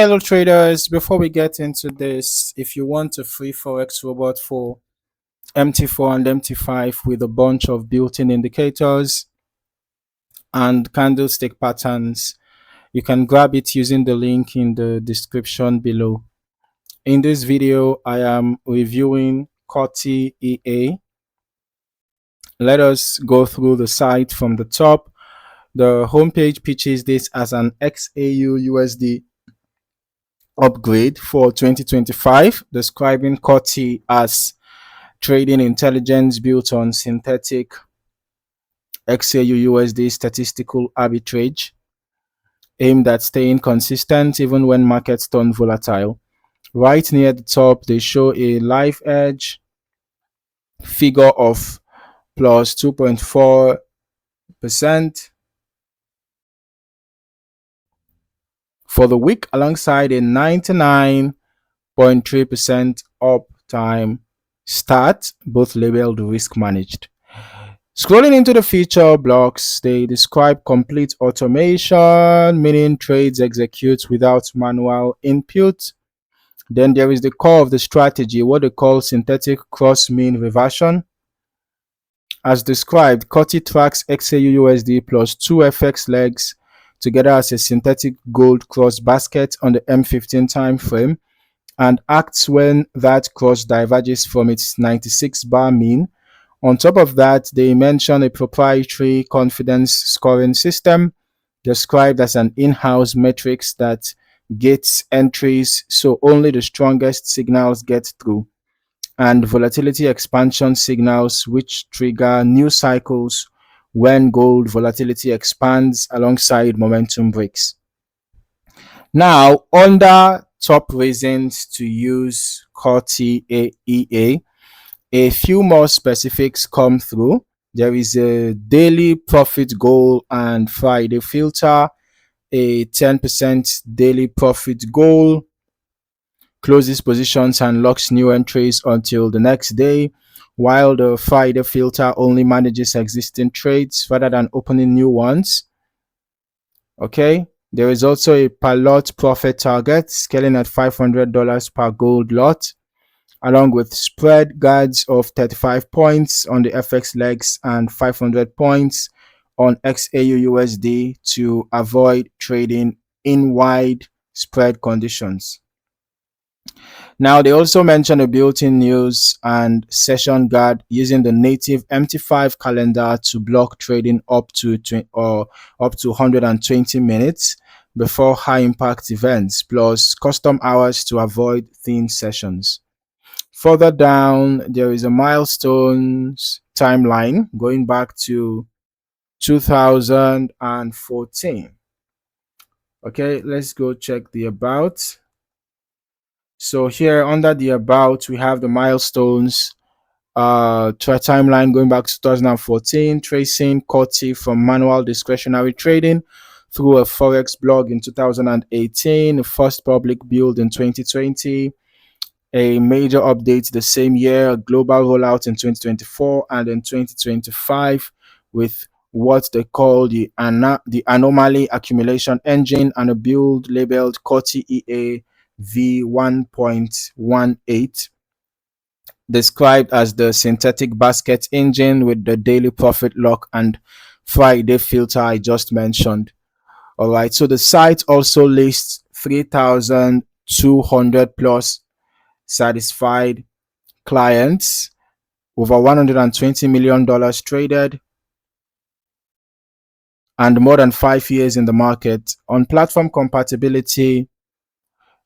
Hello traders, before we get into this, if you want a free Forex robot for MT4 and MT5 with a bunch of built-in indicators and candlestick patterns, you can grab it using the link in the description below. In this video, I am reviewing Corti EA. Let us go through the site from the top. The homepage pitches this as an XAUUSD upgrade for 2025, describing Corti as trading intelligence built on synthetic XAUUSD statistical arbitrage aimed at staying consistent even when markets turn volatile. Right near the top, they show a live edge figure of plus 2.4% for the week, alongside a 99.3% uptime start, both labeled risk managed. Scrolling into the feature blocks, they describe complete automation, meaning trades execute without manual input. Then there is the core of the strategy, what they call synthetic cross-mean reversion. As described, Corti tracks XAUUSD plus two FX legs together as a synthetic gold cross basket on the M15 time frame and acts when that cross diverges from its 96 bar mean. On top of that, they mention a proprietary confidence scoring system described as an in-house metrics that gates entries so only the strongest signals get through, and volatility expansion signals which trigger new cycles when gold volatility expands alongside momentum breaks. Now, under top reasons to use Corti EA, a few more specifics come through. There is a daily profit goal and Friday filter, a 10% daily profit goal, closes positions and locks new entries until the next day, while the Friday filter only manages existing trades rather than opening new ones. Okay, there is also a per lot profit target, scaling at $500 per gold lot, along with spread guides of 35 points on the FX legs and 500 points on XAUUSD to avoid trading in wide spread conditions. Now, they also mention a built-in news and session guard using the native MT5 calendar to block trading up to 120 minutes before high-impact events, plus custom hours to avoid thin sessions. Further down, there is a milestones timeline going back to 2014. Okay, let's go check the about. So here under the about, we have the milestones timeline going back to 2014, tracing Corti from manual discretionary trading through a Forex blog in 2018, first public build in 2020, a major update the same year, a global rollout in 2024, and in 2025 with what they call the anomaly accumulation engine and a build labeled Corti EA V1.18, described as the synthetic basket engine with the daily profit lock and Friday filter I just mentioned. All right, so the site also lists 3,200 plus satisfied clients, over $120 million traded, and more than 5 years in the market. On platform compatibility,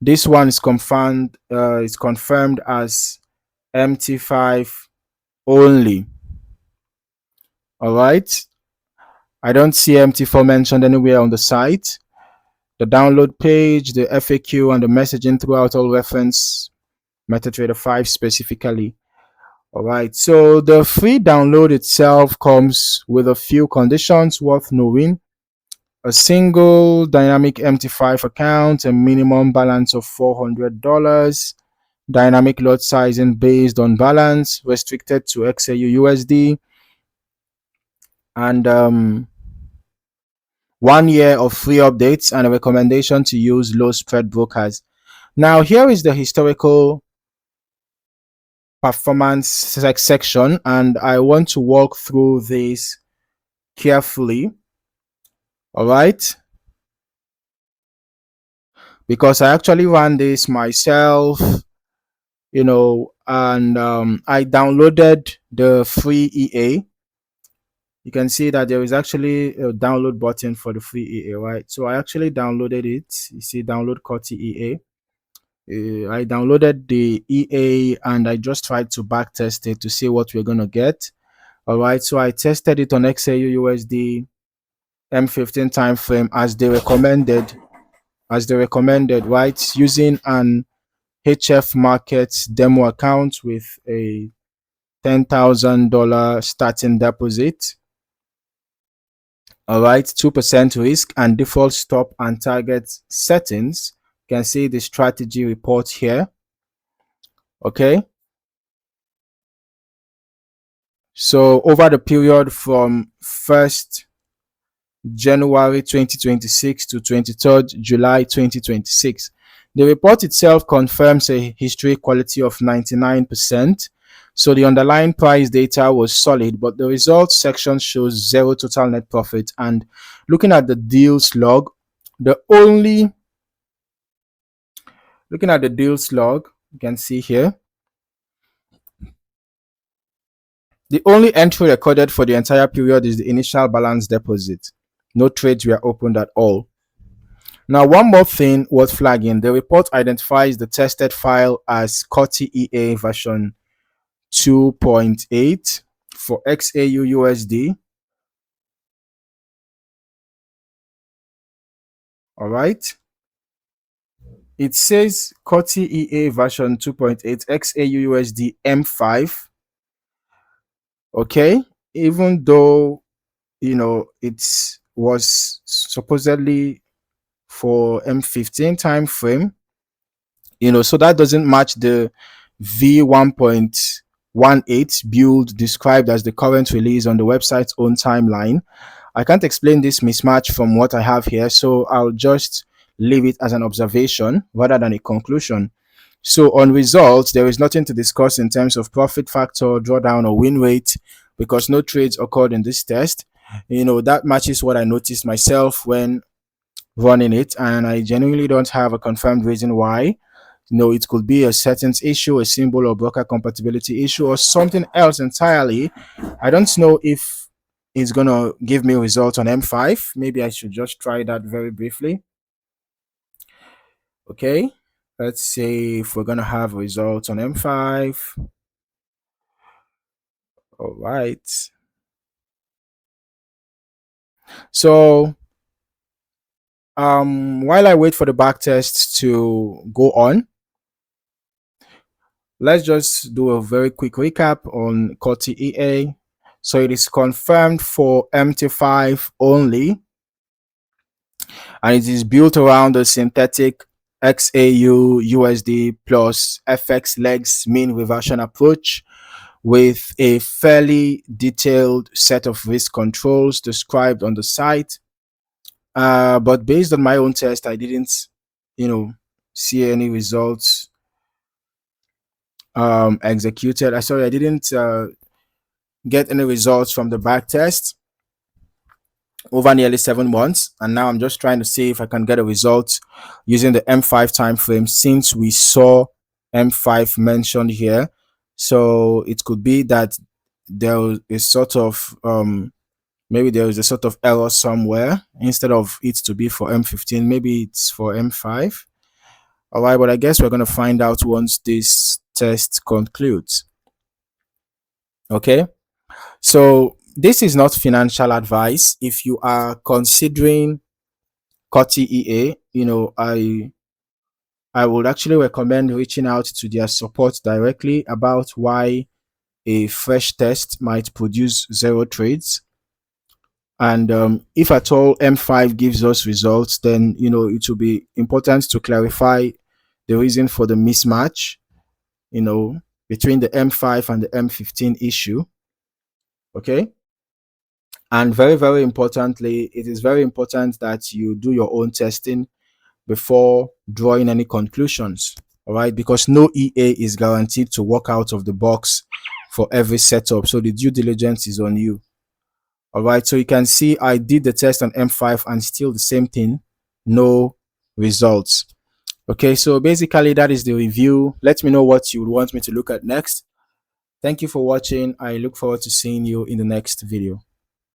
this one is confirmed as MT5 only. All right, I don't see MT4 mentioned anywhere on the site. The download page, the FAQ, and the messaging throughout all reference MetaTrader 5 specifically. All right, so the free download itself comes with a few conditions worth knowing: a single dynamic MT5 account, a minimum balance of $400, dynamic lot sizing based on balance, restricted to XAUUSD, and 1 year of free updates, and a recommendation to use low spread brokers. Now, here is the historical performance section, and I want to walk through this carefully. All right, because I actually ran this myself, and I downloaded the free EA. You can see that there is actually a download button for the free EA, right? So I actually downloaded it. You see, download Corti EA. I downloaded the EA and I just tried to back test it to see what we're gonna get. All right, so I tested it on XAUUSD M15 time frame as they recommended, right? Using an HF Markets demo account with a $10,000 starting deposit. All right, 2% risk and default stop and target settings. You can see the strategy report here. Okay. So over the period from 1st January 2026 to 23rd July 2026, the report itself confirms a history quality of 99%. So the underlying price data was solid, but the results section shows zero total net profit. And looking at the deals log, the only looking at the deals log, you can see here, the only entry recorded for the entire period is the initial balance deposit. No trades were opened at all. Now, one more thing worth flagging, the report identifies the tested file as Corti EA version 2.8 for XAUUSD. All right. It says Corti EA version 2.8 XAUUSD M5. Okay. Even though, it was supposedly for M15 time frame, so that doesn't match the V1.18 build described as the current release on the website's own timeline. I can't explain this mismatch from what I have here, so I'll just leave it as an observation rather than a conclusion. So on results, there is nothing to discuss in terms of profit factor, drawdown, or win rate because no trades occurred in this test. That matches what I noticed myself when running it, and I genuinely don't have a confirmed reason why. It could be a settings issue, a symbol or broker compatibility issue, or something else entirely. I don't know if it's gonna give me results on M5. Maybe I should just try that very briefly. Okay, let's see if we're gonna have results on M5. All right. So while I wait for the back test to go on, let's just do a very quick recap on Corti EA. So it is confirmed for MT5 only, and it is built around the synthetic XAU USD plus FX legs mean reversion approach with a fairly detailed set of risk controls described on the site. But based on my own test, I didn't, see any results executed. I didn't get any results from the back test over nearly 7 months, and now I'm just trying to see if I can get a result using the M5 time frame since we saw M5 mentioned here. So it could be that there is sort of maybe there is a sort of error somewhere. Instead of it to be for M15, maybe it's for M5. All right, but I guess we're going to find out once this test concludes. Okay, so this is not financial advice. If you are considering Corti EA, I would actually recommend reaching out to their support directly about why a fresh test might produce zero trades. And if at all M5 gives us results, then it will be important to clarify the reason for the mismatch, between the M5 and the M15 issue. Okay. And very, very importantly, it is very important that you do your own testing before drawing any conclusions. All right, because no EA is guaranteed to work out of the box for every setup. So the due diligence is on you. All right, so you can see I did the test on M5 and still the same thing, no results. Okay, so basically that is the review. Let me know what you would want me to look at next. Thank you for watching. I look forward to seeing you in the next video.